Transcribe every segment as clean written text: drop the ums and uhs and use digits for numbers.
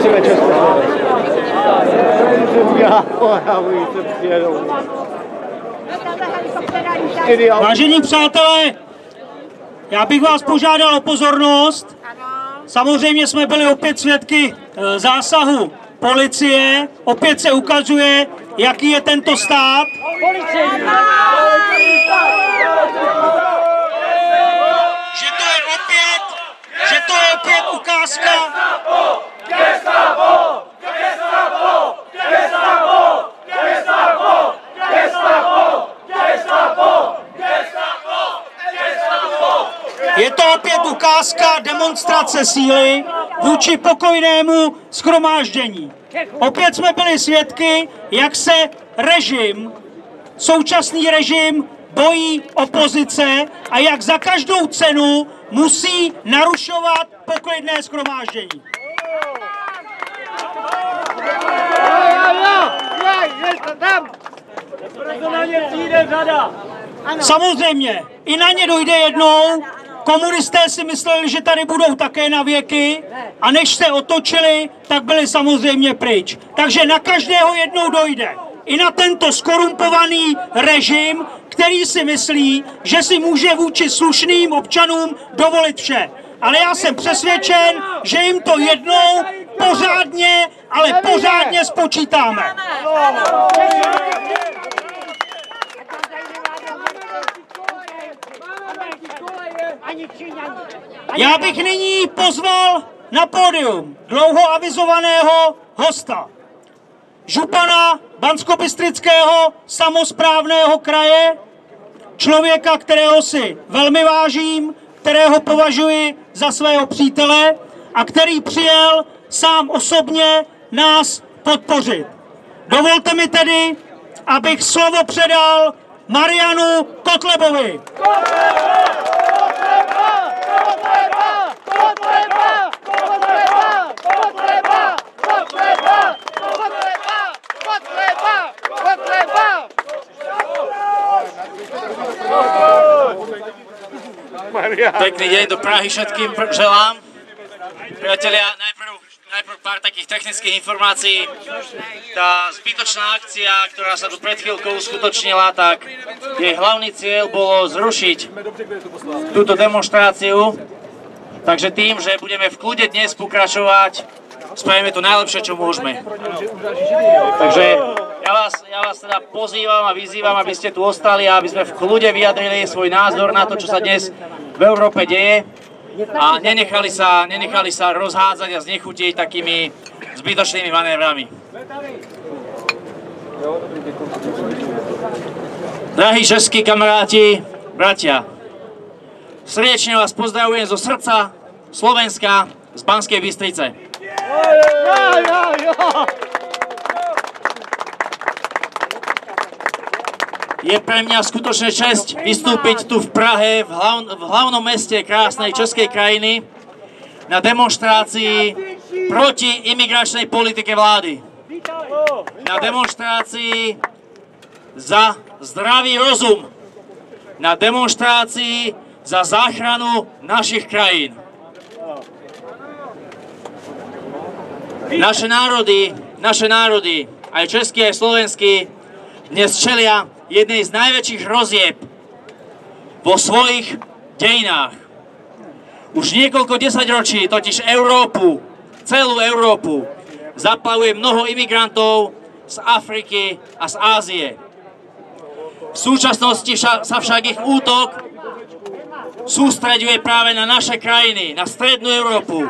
Musíme Československo. Vážení přátelé, já bych vás požádal o pozornost. Samozřejmě jsme byli opět svědky zásahu policie. Opět se ukazuje, jaký je tento stát. Že to je opět ukázka. Je to opět ukázka demonstrace síly vůči pokojnému shromáždění. Opět jsme byli svědky, jak se současný režim bojí opozice a jak za každou cenu musí narušovat poklidné shromáždění. Samozřejmě, i na ně dojde jednou. Komunisté si mysleli, že tady budou také na věky a než se otočili, tak byli samozřejmě pryč. Takže na každého jednou dojde. I na tento skorumpovaný režim, který si myslí, že si může vůči slušným občanům dovolit vše. Ale já jsem přesvědčen, že jim to jednou pořádně, ale pořádně spočítáme. Já bych nyní pozval na pódium dlouho avizovaného hosta, župana Banskobystrického samosprávného kraje, člověka, kterého si velmi vážím, kterého považuji za svého přítele a který přijel sám osobně nás podpořit. Dovolte mi tedy, abych slovo předal Marianu Kotlebovi. Pekný deň do Prahy všetkým želám. Priatelia, najprv pár takých technických informácií. Tá zbytočná akcia, ktorá sa tu pred chvíľkou uskutočnila, tak jej hlavný cieľ bolo zrušiť túto demonštráciu. Takže tým, že budeme v kľude dnes pokračovať, spravíme to najlepšie, čo môžeme. Takže ja vás teda pozývam a vyzývam, aby ste tu ostali a aby sme v kľude vyjadrili svoj názor na to, čo sa dnes v Európe deje a nenechali sa rozhádzať a znechutiť takými zbytočnými manévrami. Drahí českí kamaráti, bratia, srdečne vás pozdravujem zo srdca Slovenska, z Banskej Bystrice. Je pre mňa skutočne česť vystúpiť tu v Prahe, v hlavnom meste krásnej českej krajiny, na demonštrácii proti imigračnej politike vlády. Na demonštrácii za zdravý rozum. Na demonštrácii za záchranu našich krajín. Naše národy, aj český, aj slovenský, dnes čelia jednej z najväčších hrozieb vo svojich dejinách. Už niekoľko desaťročí totiž celú Európu, zaplavuje mnoho imigrantov z Afriky a z Ázie. V súčasnosti sa však ich útok sústreďuje práve na naše krajiny, na strednú Európu.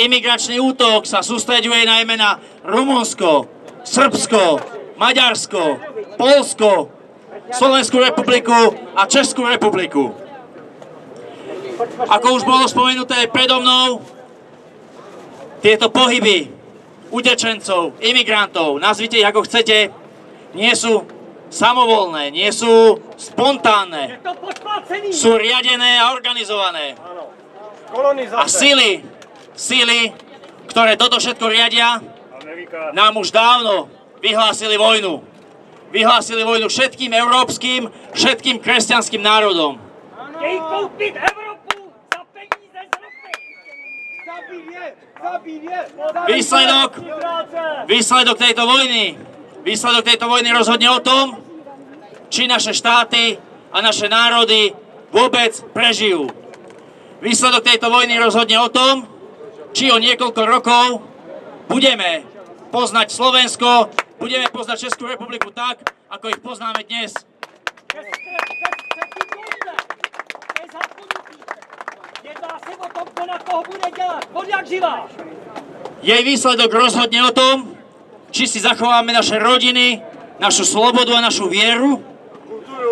Imigračný útok sa sústreďuje najmä na Rumunsko, Srbsko, Maďarsko, Poľsko, Slovenskú republiku a Českú republiku. Ako už bolo spomenuté predo mnou, tieto pohyby utečencov, imigrantov, nazvite ich ako chcete, nie sú samovolné, nie sú spontánne, sú riadené a organizované. A sily, ktoré toto všetko riadia, nám už dávno vyhlásili vojnu. Vyhlásili vojnu všetkým európskym, všetkým kresťanským národom. Výsledok tejto vojny rozhodne o tom, či naše štáty a naše národy vôbec prežijú. Výsledok tejto vojny rozhodne o tom, či o niekoľko rokov budeme poznať Slovensko, budeme poznať Českú republiku tak, ako ich poznáme dnes. Jej výsledok rozhodne o tom, či si zachováme naše rodiny, našu slobodu a našu vieru,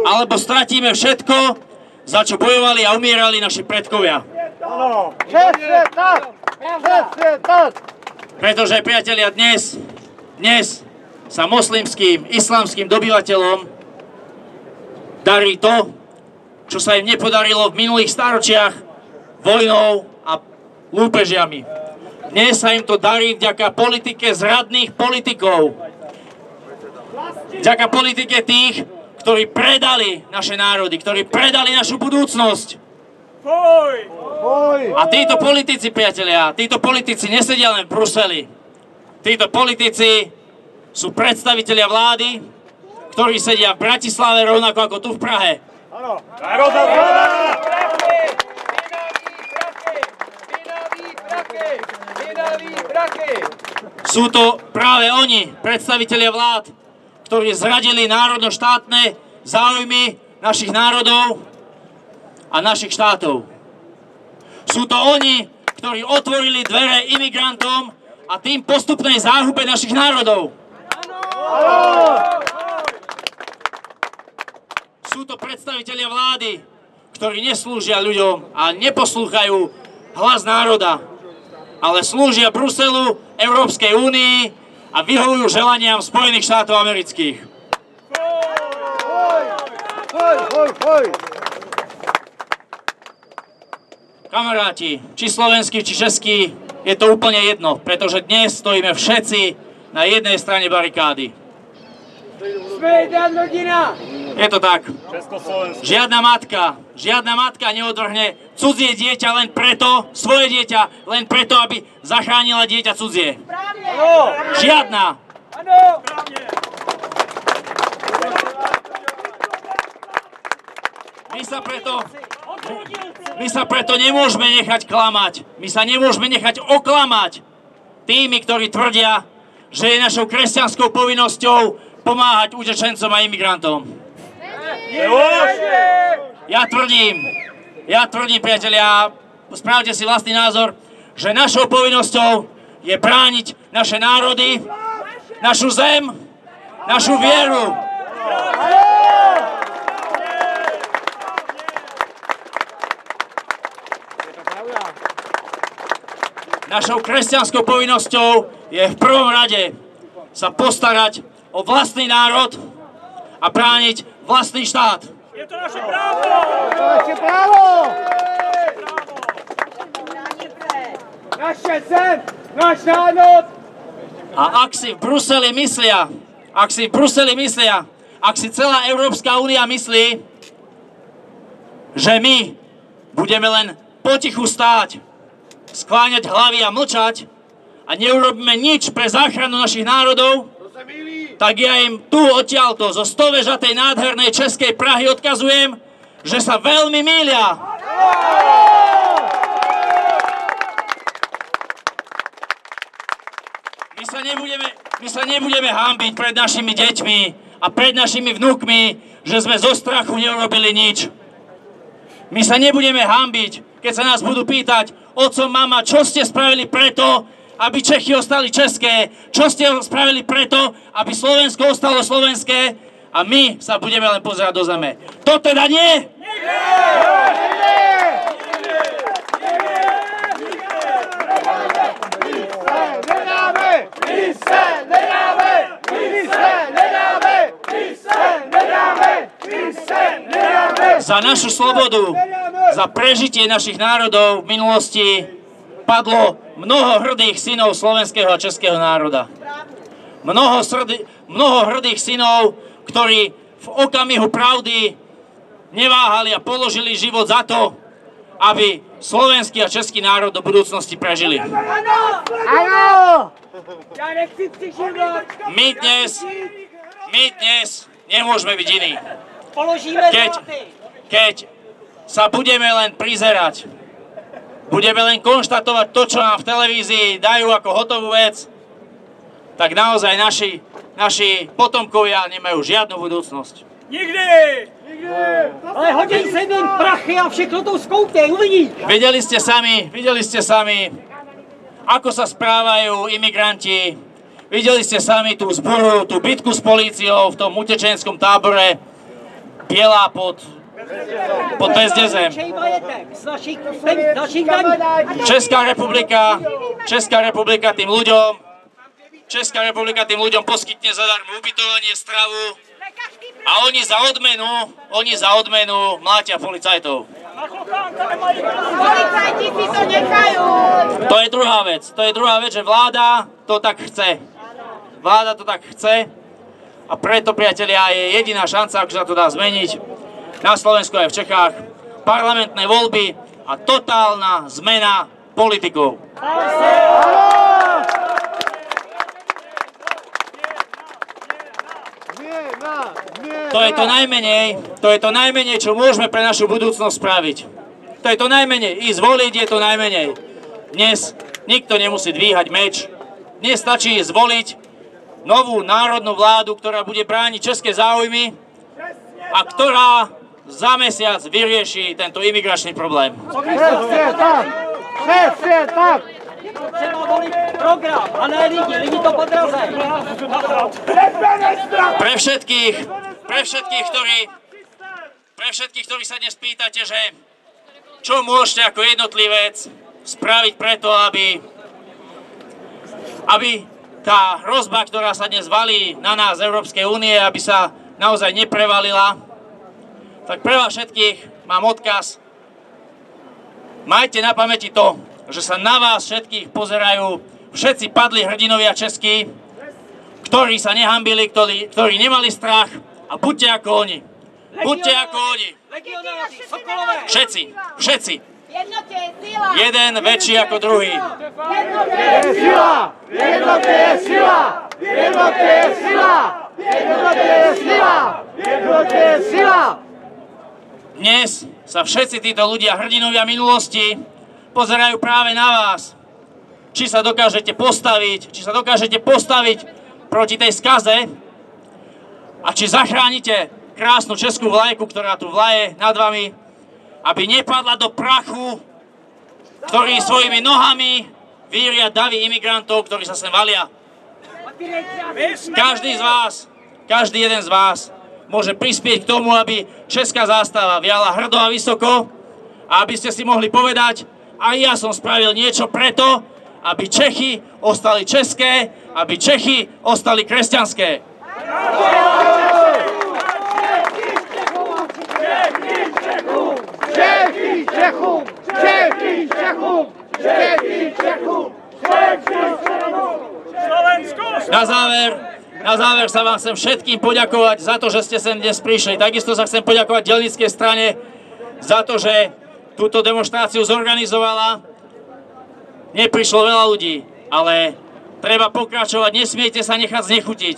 alebo stratíme všetko, za čo bojovali a umierali naši predkovia. Pretože, priatelia, dnes sa moslimským, islamským dobyvateľom darí to, čo sa im nepodarilo v minulých stáročiach vojnou a lúpežiami. Dnes sa im to darí vďaka politike zradných politikov. Vďaka politike tých, ktorí predali naše národy, ktorí predali našu budúcnosť. A títo politici, priatelia, títo politici nesedia len v Bruseli. Títo politici sú predstavitelia vlády, ktorí sedia v Bratislave rovnako ako tu v Prahe. Sú to práve oni, predstavitelia vlád, ktorí zradili národno-štátne záujmy našich národov a našich štátov. Sú to oni, ktorí otvorili dvere imigrantom a tým postupnej záhube našich národov. Sú to predstavitelia vlády, ktorí neslúžia ľuďom a neposlúchajú hlas národa, ale slúžia Bruselu, Európskej únii a vyhovujú želaniam Spojených štátov amerických. Kamaráti, či slovenskí, či českí, je to úplne jedno, pretože dnes stojíme všetci na jednej strane barikády. Je to tak. Žiadna matka neodvrhne cudzie dieťa len preto, svoje dieťa, len preto, aby zachránila dieťa cudzie. Žiadna. My sa preto nemôžeme nechať klamať. My sa nemôžeme nechať oklamať tými, ktorí tvrdia, že je našou kresťanskou povinnosťou pomáhať utečencom a imigrantom. Ja tvrdím, priatelia, spravte si vlastný názor, že našou povinnosťou je brániť naše národy, našu zem, našu vieru. Našou kresťanskou povinnosťou je v prvom rade sa postarať o vlastný národ a brániť vlastný štát. Je to naše právo! Naše právo! Naše zem, náš národ! A ak si v Bruseli myslia, ak si celá Európska únia myslí, že my budeme len potichu stáť, skláňať hlavy a mlčať a neurobíme nič pre záchranu našich národov, tak ja im tu odtiaľto zo stovežatej nádhernej českej Prahy odkazujem, že sa veľmi mýlia. My sa nebudeme hanbiť pred našimi deťmi a pred našimi vnúkmi, že sme zo strachu neurobili nič. My sa nebudeme hanbiť, keď sa nás budú pýtať, oco, mama, čo ste spravili preto, aby Čechy ostali české, čo ste spravili preto, aby Slovensko ostalo slovenské a my sa budeme len pozerať do zeme. To teda nie! Za našu slobodu, za prežitie našich národov v minulosti padlo mnoho hrdých synov slovenského a českého národa. Mnoho hrdých synov, ktorí v okamihu pravdy neváhali a položili život za to, aby slovenský a český národ do budúcnosti prežili. Ano! Já nechci přiživovat. My dnes nemôžeme byť iní. Položíme Keď sa budeme len prizerať, budeme len konštatovať to, čo nám v televízii dajú ako hotovú vec, tak naozaj naši potomkovia nemajú žiadnu budúcnosť. Nikdy! Ale hodí se jim prachy a všechno to zkoupěj, uvidíš. Videli ste sami, ako sa správajú imigranti. Videli ste sami tú zboru, tú bitku s políciou v tom utečenskom tábore Biela pod Bezdezem. Česká republika tým ľuďom poskytne zadarmo ubytovanie, stravu a oni za odmenu mlátia policajtov. Policajti si to nechajú. To je druhá vec, že vláda to tak chce. A preto, priatelia, je jediná šanca, ako sa to dá zmeniť na Slovensku aj v Čechách, parlamentné voľby a totálna zmena politikov. To je to najmenej, čo môžeme pre našu budúcnosť spraviť. To je to najmenej. Ísť voliť je to najmenej. Dnes nikto nemusí dvíhať meč. Dnes stačí zvoliť novú národnú vládu, ktorá bude brániť české záujmy a ktorá za mesiac vyrieši tento imigračný problém. Přesně tak! Třeba volit program, a ne lidi to podrazejí. Pre všetkých, ktorí sa dnes pýtate, že čo môžete ako jednotlivec spraviť preto, aby tá hrozba, ktorá sa dnes valí na nás z Európskej únie, aby sa naozaj neprevalila, tak pre vás všetkých mám odkaz. Majte na pamäti to, že sa na vás všetkých pozerajú všetci padli hrdinovia českí, ktorí sa nehambili, ktorí nemali strach a buďte ako oni. Buďte ako oni. Všetci. Jednota je sila. Jeden väčší ako druhý. Jednota je sila! Jednota je sila! Jednota je sila! Jednota je sila! Jednota je sila! Dnes sa všetci títo ľudia, hrdinovia minulosti, pozerajú práve na vás. Či sa dokážete postaviť proti tej skaze a či zachránite krásnu českú vlajku, ktorá tu vlaje nad vami, aby nepadla do prachu, ktorý svojimi nohami víria davy imigrantov, ktorí sa sem valia. Každý jeden z vás môže prispieť k tomu, aby česká zástava viala hrdo a vysoko a aby ste si mohli povedať, aj ja som spravil niečo preto, aby Čechy ostali české, aby Čechy ostali kresťanské. Na záver sa vám chcem všetkým poďakovať za to, že ste sem dnes prišli. Takisto sa chcem poďakovať Delnickej strane za to, že túto demonštráciu zorganizovala. Neprišlo veľa ľudí, ale treba pokračovať, nesmiete sa nechať znechutiť.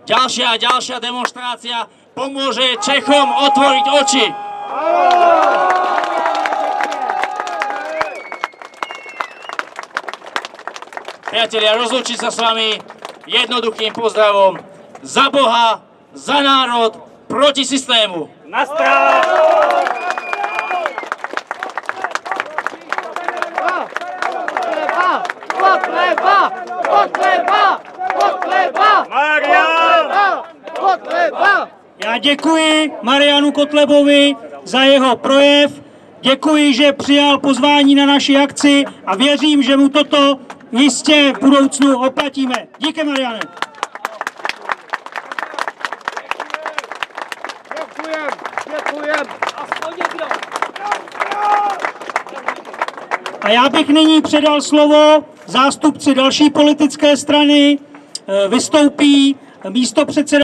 Ďalšia a ďalšia demonštrácia pomôže Čechom otvoriť oči. Priatelia, rozlúčiť sa s vami jednoduchým pozdravom. Za Boha, za národ, proti systému. Na stranu! Já děkuji Marianu Kotlebovi za jeho projev, děkuji, že přijal pozvání na naši akci a věřím, že mu toto jistě v budoucnu oplatíme. Díky, Mariane. Děkujem. A já bych nyní předal slovo zástupci další politické strany, vystoupí místopředseda